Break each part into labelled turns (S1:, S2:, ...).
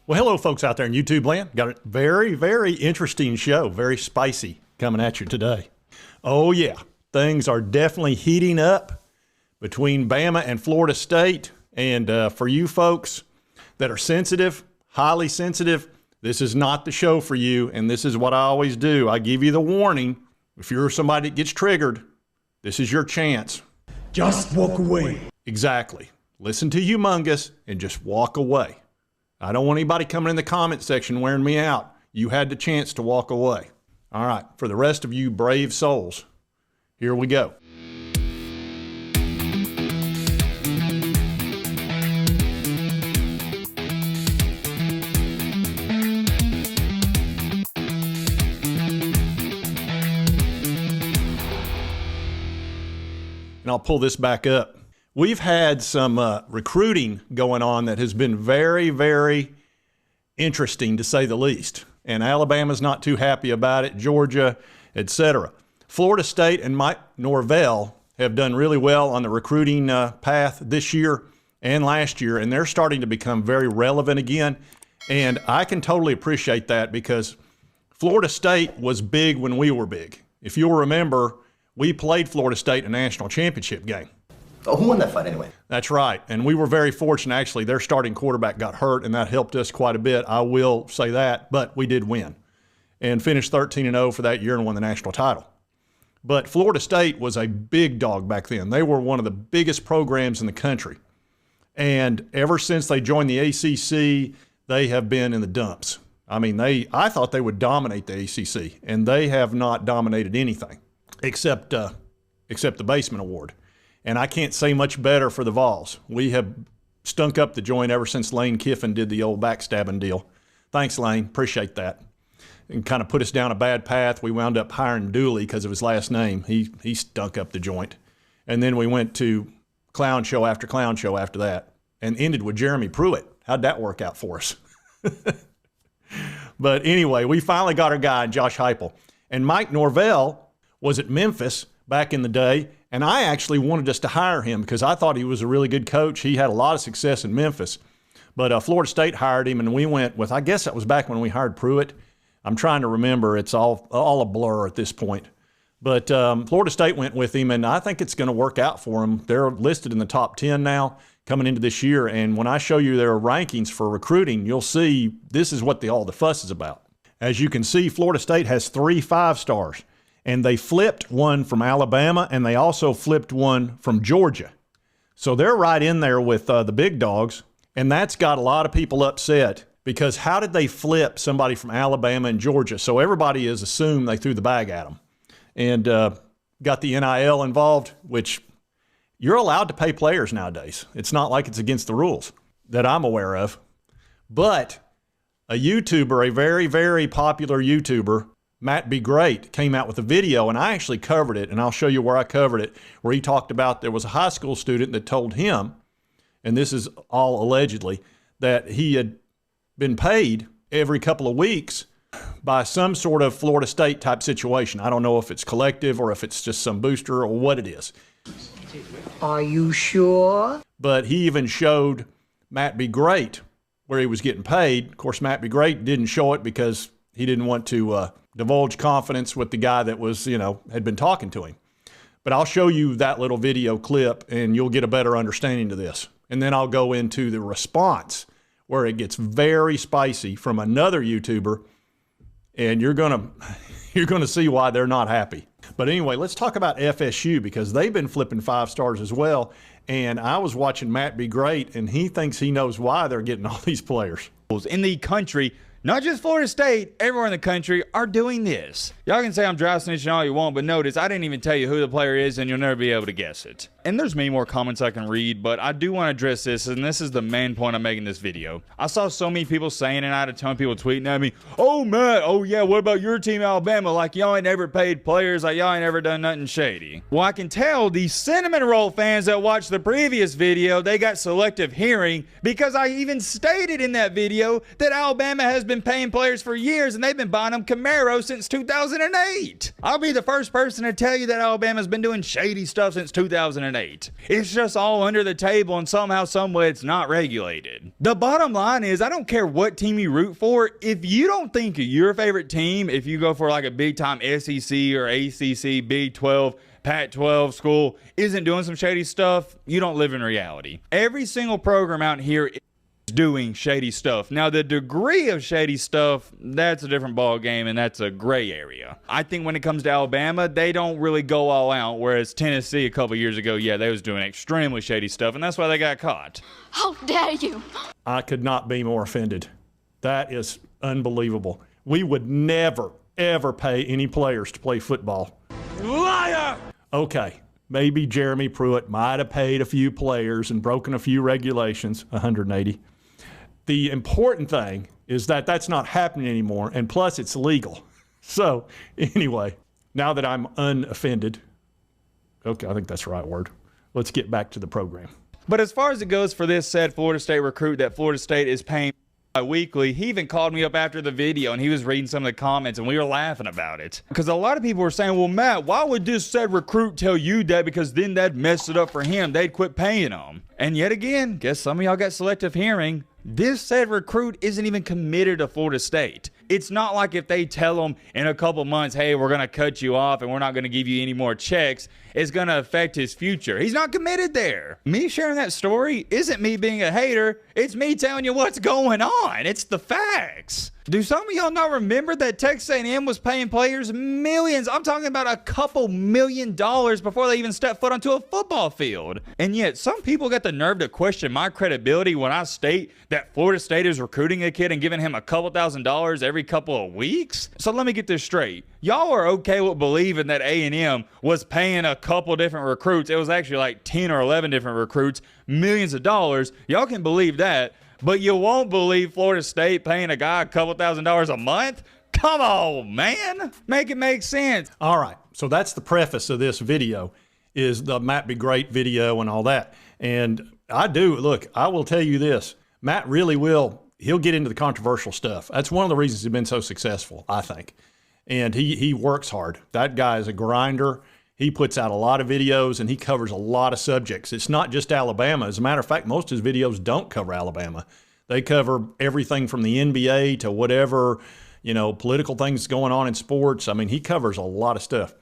S1: Well, hello, folks out there in YouTube land. Got a very, very interesting show, very spicy coming at you today. Oh, yeah, things are definitely heating up between Bama and Florida State. And for you folks that are sensitive, highly sensitive, this is not the show for you. And this is what I always do. I give you the warning. If you're somebody that gets triggered, this is your chance.
S2: Just walk away.
S1: Exactly. Listen to Humongous and just walk away. I don't want anybody coming in the comment section wearing me out. You had the chance to walk away. All right, for the rest of you brave souls, here we go. And I'll pull this back up. We've had some recruiting going on that has been very, very interesting, to say the least. And Alabama's not too happy about it, Georgia, etc. Florida State and Mike Norvell have done really well on the recruiting path this year and last year, and they're starting to become very relevant again. And I can totally appreciate that because Florida State was big when we were big. If you'll remember, we played Florida State in a national championship game.
S3: Oh, who won that fight anyway?
S1: That's right. And we were very fortunate, actually. Their starting quarterback got hurt, and that helped us quite a bit. I will say that, but we did win and finished 13-0 for that year and won the national title. But Florida State was a big dog back then. They were one of the biggest programs in the country. And ever since they joined the ACC, they have been in the dumps. I mean, I thought they would dominate the ACC, and they have not dominated anything except the Basement Award. And I can't say much better for the Vols. We have stunk up the joint ever since Lane Kiffin did the old backstabbing deal. Thanks, Lane. Appreciate that. And kind of put us down a bad path. We wound up hiring Dooley because of his last name. He stunk up the joint. And then we went to clown show after that and ended with Jeremy Pruitt. How'd that work out for us? But anyway, we finally got our guy, Josh Heupel. And Mike Norvell was at Memphis back in the day, and I actually wanted us to hire him because I thought he was a really good coach. He had a lot of success in Memphis. But Florida State hired him, and we went with, I guess that was back when we hired Pruitt. I'm trying to remember. It's all a blur at this point. But Florida State went with him, and I think it's going to work out for them. They're listed in the top 10 now coming into this year, and when I show you their rankings for recruiting, you'll see this is what all the fuss is about. As you can see, Florida State has 3 5-stars. And they flipped one from Alabama, and they also flipped one from Georgia. So they're right in there with the big dogs, and that's got a lot of people upset because how did they flip somebody from Alabama and Georgia? So everybody has assumed they threw the bag at them and got the NIL involved, which you're allowed to pay players nowadays. It's not like it's against the rules that I'm aware of. But a YouTuber, a very, very popular YouTuber, Matt Be Great, came out with a video, and I actually covered it, and I'll show you where I covered it, where he talked about there was a high school student that told him, and this is all allegedly, that he had been paid every couple of weeks by some sort of Florida State type situation. I don't know if it's collective or if it's just some booster or what it is.
S2: Are you sure?
S1: But he even showed Matt Be Great where he was getting paid. Of course, Matt Be Great didn't show it because he didn't want to divulge confidence with the guy that was, had been talking to him. But I'll show you that little video clip and you'll get a better understanding to this. And then I'll go into the response where it gets very spicy from another YouTuber, and you're gonna see why they're not happy. But anyway, let's talk about FSU because they've been flipping 5-stars as well. And I was watching Matt Be Great, and he thinks he knows why they're getting all these players.
S4: In the country, not just Florida State, everywhere in the country are doing this. Y'all can say I'm dry snitching all you want, but notice I didn't even tell you who the player is, and you'll never be able to guess it. And there's many more comments I can read, but I do want to address this, and this is the main point I'm making this video. I saw so many people saying, and I had a ton of people tweeting at me, "Oh, Matt, oh yeah, what about your team, Alabama? Like y'all ain't ever paid players, like y'all ain't ever done nothing shady." Well, I can tell the cinnamon roll fans that watched the previous video, they got selective hearing because I even stated in that video that Alabama has been paying players for years, and they've been buying them Camaros since 2008. I'll be the first person to tell you that Alabama's been doing shady stuff since 2008. It's just all under the table, and somehow, someway, it's not regulated. The bottom line is, I don't care what team you root for. If you don't think your favorite team, if you go for like a big-time SEC or ACC, Big 12, Pac-12 school, isn't doing some shady stuff, you don't live in reality. Every single program out here is doing shady stuff. Now, the degree of shady stuff, that's a different ball game, and that's a gray area. I think when it comes to Alabama, they don't really go all out, whereas Tennessee a couple years ago, yeah, they was doing extremely shady stuff, and that's why they got caught.
S5: How dare you!
S1: I could not be more offended. That is unbelievable. We would never, ever pay any players to play football.
S4: Liar!
S1: Okay, maybe Jeremy Pruitt might have paid a few players and broken a few regulations, 180. The important thing is that that's not happening anymore, and plus it's legal. So anyway, now that I'm unoffended, okay, I think that's the right word. Let's get back to the program.
S4: But as far as it goes for this said Florida State recruit that Florida State is paying weekly, he even called me up after the video and he was reading some of the comments and we were laughing about it. Because a lot of people were saying, well, Matt, why would this said recruit tell you that? Because then that'd mess it up for him. They'd quit paying him. And yet again, guess some of y'all got selective hearing. This said recruit isn't even committed to Florida State. It's not like if they tell him in a couple months, hey, we're going to cut you off and we're not going to give you any more checks, it's going to affect his future. He's not committed there. Me sharing that story isn't me being a hater. It's me telling you what's going on. It's the facts. Do some of y'all not remember that Texas A&M was paying players millions? I'm talking about a couple $1 million before they even stepped foot onto a football field. And yet some people got the nerve to question my credibility when I state that Florida State is recruiting a kid and giving him a couple $1,000s every couple of weeks. So let me get this straight. Y'all are okay with believing that A&M was paying a couple different recruits. It was actually like 10 or 11 different recruits, millions of dollars. Y'all can believe that. But you won't believe Florida State paying a guy a couple $1,000s a month? Come on, man. Make it make sense.
S1: All right. So that's the preface of this video, is the Matt Be Great video and all that. And I will tell you this. Matt really will. He'll get into the controversial stuff. That's one of the reasons he's been so successful, I think. And he works hard. That guy is a grinder. He puts out a lot of videos and he covers a lot of subjects. It's not just Alabama. As a matter of fact, most of his videos don't cover Alabama. They cover everything from the NBA to whatever, political things going on in sports. I mean, he covers a lot of stuff.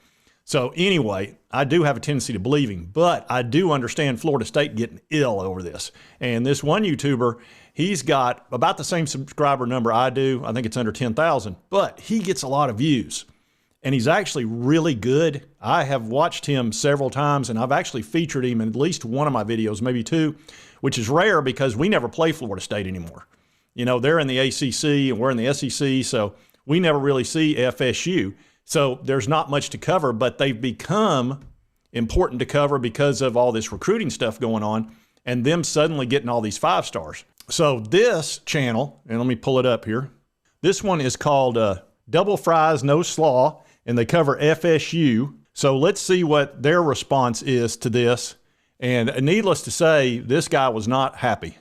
S1: So anyway, I do have a tendency to believe him, but I do understand Florida State getting ill over this. And this one YouTuber, he's got about the same subscriber number I do. I think it's under 10,000, but he gets a lot of views. And he's actually really good. I have watched him several times, and I've actually featured him in at least one of my videos, maybe two, which is rare because we never play Florida State anymore. They're in the ACC and we're in the SEC, so we never really see FSU. So there's not much to cover, but they've become important to cover because of all this recruiting stuff going on and them suddenly getting all these 5 stars. So this channel, and let me pull it up here. This one is called Double Fries, No Slaw, and they cover FSU. So let's see what their response is to this. And needless to say, this guy was not happy.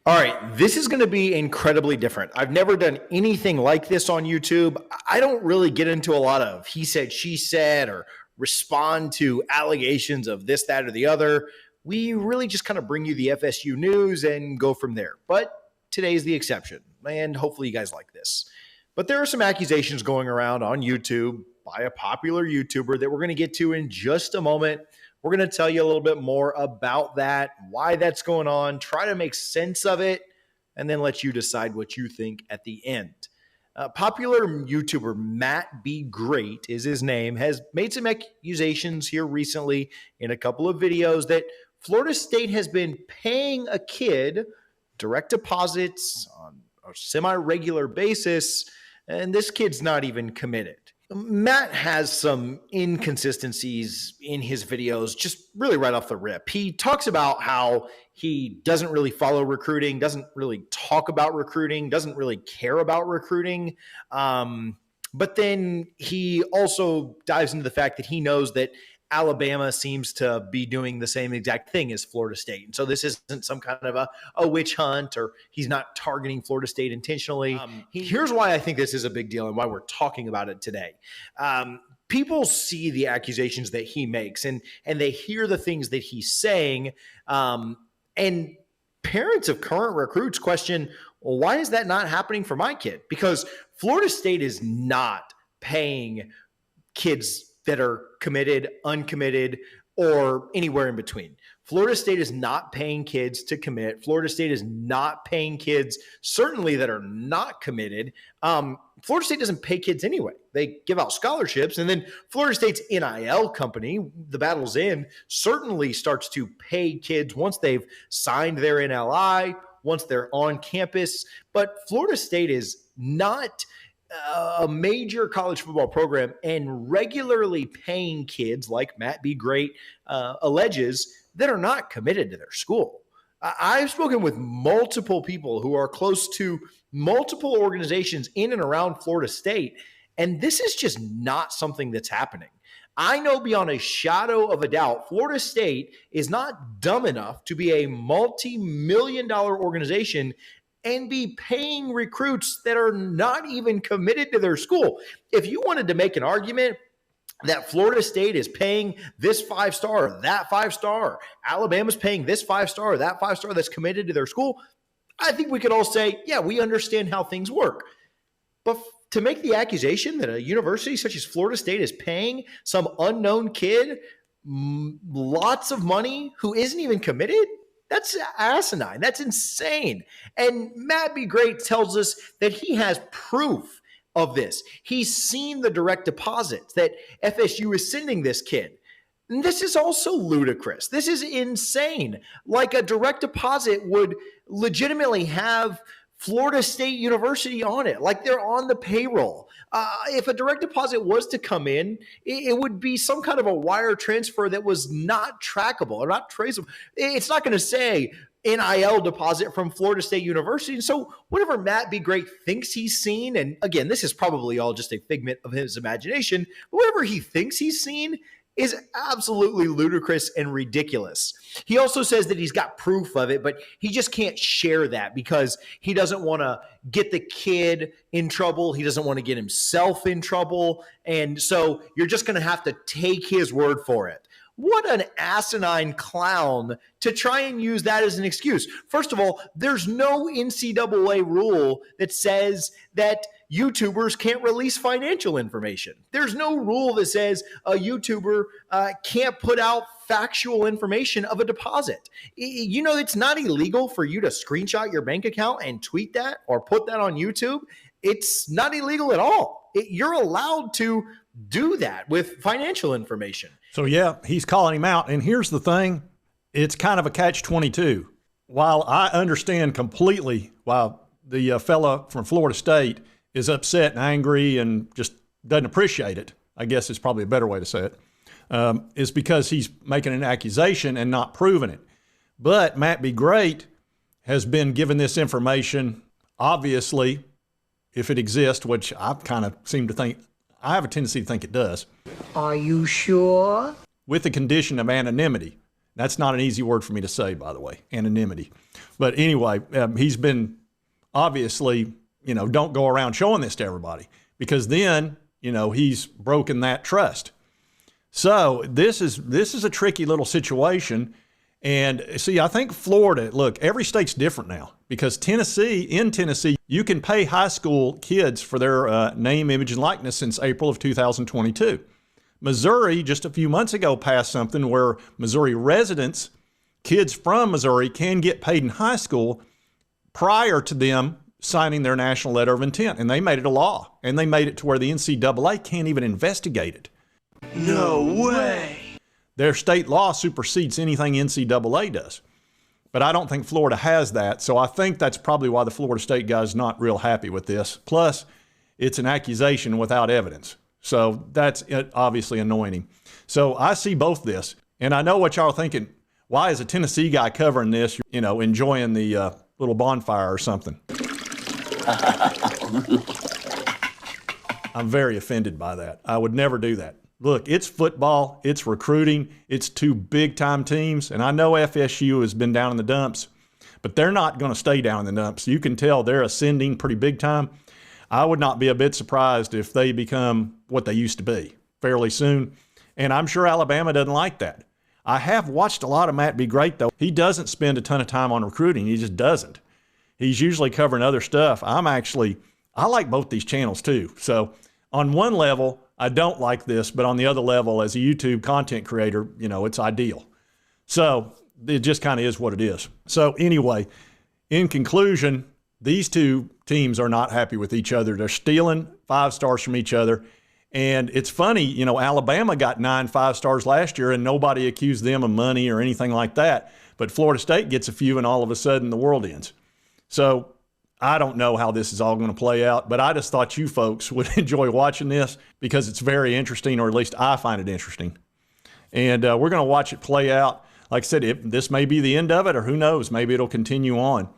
S6: All right, this is going to be incredibly different. I've never done anything like this on YouTube. I don't really get into a lot of he said, she said, or respond to allegations of this, that, or the other. We really just kind of bring you the FSU news and go from there. But today's the exception, and hopefully you guys like this. But there are some accusations going around on YouTube by a popular YouTuber that we're going to get to in just a moment. We're going to tell you a little bit more about that, why that's going on, try to make sense of it, and then let you decide what you think at the end. Popular YouTuber Matt Be Great is his name, has made some accusations here recently in a couple of videos that Florida State has been paying a kid direct deposits on a semi-regular basis, and this kid's not even committed. Matt has some inconsistencies in his videos, just really right off the rip. He talks about how he doesn't really follow recruiting, doesn't really talk about recruiting, doesn't really care about recruiting. But then he also dives into the fact that he knows that Alabama seems to be doing the same exact thing as Florida State. And so this isn't some kind of a witch hunt, or he's not targeting Florida State intentionally. Here's why I think this is a big deal and why we're talking about it today. People see the accusations that he makes, and they hear the things that he's saying. And parents of current recruits question, well, why is that not happening for my kid? Because Florida State is not paying kids that are committed, uncommitted, or anywhere in between. Florida State is not paying kids to commit. Florida State is not paying kids, certainly, that are not committed. Florida State doesn't pay kids anyway. They give out scholarships, and then Florida State's NIL company, the Battle's In, certainly starts to pay kids once they've signed their NLI, once they're on campus. But Florida State is not a major college football program and regularly paying kids, like Matt B. Great alleges, that are not committed to their school. I've spoken with multiple people who are close to multiple organizations in and around Florida State, and this is just not something that's happening. I know beyond a shadow of a doubt, Florida State is not dumb enough to be a multi-million-dollar organization and be paying recruits that are not even committed to their school. If you wanted to make an argument that Florida State is paying this 5-star or that 5-star, Alabama's paying this 5-star or that 5-star that's committed to their school, I think we could all say, yeah, we understand how things work. But to make the accusation that a university such as Florida State is paying some unknown kid lots of money who isn't even committed, that's asinine. That's insane. And Matt B. Great tells us that he has proof of this. He's seen the direct deposits that FSU is sending this kid. And this is also ludicrous. This is insane. Like, a direct deposit would legitimately have Florida State University on it, like they're on the payroll. If a direct deposit was to come in, it would be some kind of a wire transfer that was not trackable or not traceable. It's not going to say NIL deposit from Florida State University. And so whatever Matt B. Great thinks he's seen, and again, this is probably all just a figment of his imagination, but whatever he thinks he's seen is absolutely ludicrous and ridiculous. He also says that he's got proof of it, but he just can't share that because he doesn't want to get the kid in trouble. He doesn't want to get himself in trouble. And so you're just going to have to take his word for it. What an asinine clown to try and use that as an excuse. First of all, there's no NCAA rule that says that YouTubers can't release financial information. There's no rule that says a YouTuber can't put out factual information of a deposit. You know, it's not illegal for you to screenshot your bank account and tweet that or put that on YouTube. It's not illegal at all. You're allowed to do that with financial information.
S1: So, yeah, he's calling him out. And here's the thing. It's kind of a catch-22. While I understand completely why the fella from Florida State is upset and angry and just doesn't appreciate it, I guess is probably a better way to say it, is because he's making an accusation and not proving it. But Matt B. Great has been given this information, obviously, if it exists, which I kind of seem to think, I have a tendency to think it does.
S2: Are you sure?
S1: With the condition of anonymity. That's not an easy word for me to say, by the way, anonymity. But anyway, he's been obviously, don't go around showing this to everybody because then, he's broken that trust. So this is a tricky little situation. And see, I think Florida, look, every state's different now because in Tennessee, you can pay high school kids for their name, image, and likeness since April of 2022. Missouri, just a few months ago, passed something where Missouri residents, kids from Missouri, can get paid in high school prior to them signing their national letter of intent. And they made it a law. And they made it to where the NCAA can't even investigate it.
S2: No way.
S1: Their state law supersedes anything NCAA does. But I don't think Florida has that. So I think that's probably why the Florida State guy's not real happy with this. Plus, it's an accusation without evidence. So that's obviously annoying him. So I see both this. And I know what y'all are thinking. Why is a Tennessee guy covering this, enjoying the little bonfire or something? I'm very offended by that. I would never do that. look, it's football, it's recruiting, it's two big-time teams, and I know FSU has been down in the dumps, but they're not going to stay down in the dumps. You can tell they're ascending pretty big time. I would not be a bit surprised if they become what they used to be fairly soon, and I'm sure Alabama doesn't like that. I have watched a lot of Matt Be Great, though. He doesn't spend a ton of time on recruiting. He just doesn't. He's usually covering other stuff. I like both these channels too. So on one level, I don't like this, but on the other level, as a YouTube content creator, it's ideal. So it just kind of is what it is. So anyway, in conclusion, these two teams are not happy with each other. They're stealing 5 stars from each other. And it's funny, Alabama got 9 5-stars last year and nobody accused them of money or anything like that. But Florida State gets a few and all of a sudden the world ends. So I don't know how this is all going to play out, but I just thought you folks would enjoy watching this because it's very interesting, or at least I find it interesting. And we're going to watch it play out. Like I said, this may be the end of it, or who knows, maybe it'll continue on.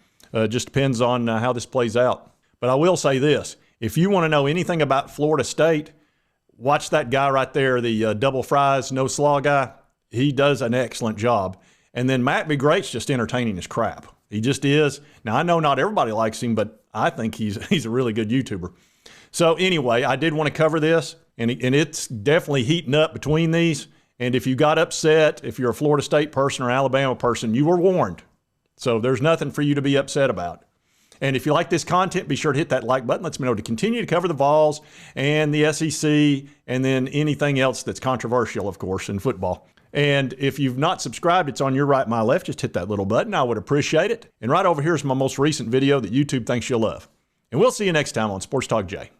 S1: Just depends on how this plays out. But I will say this, if you want to know anything about Florida State, watch that guy right there, the double fries, no slaw guy. He does an excellent job. And then Matt Be Great's just entertaining as crap. He just is. Now, I know not everybody likes him, but I think he's a really good YouTuber. So anyway, I did want to cover this, and it's definitely heating up between these. And if you got upset, if you're a Florida State person or Alabama person, you were warned. So there's nothing for you to be upset about. And if you like this content, be sure to hit that like button. Lets me know to continue to cover the Vols and the SEC and then anything else that's controversial, of course, in football. And if you've not subscribed, it's on your right, my left. Just hit that little button. I would appreciate it. And right over here is my most recent video that YouTube thinks you'll love. And we'll see you next time on Sports Talk Jay.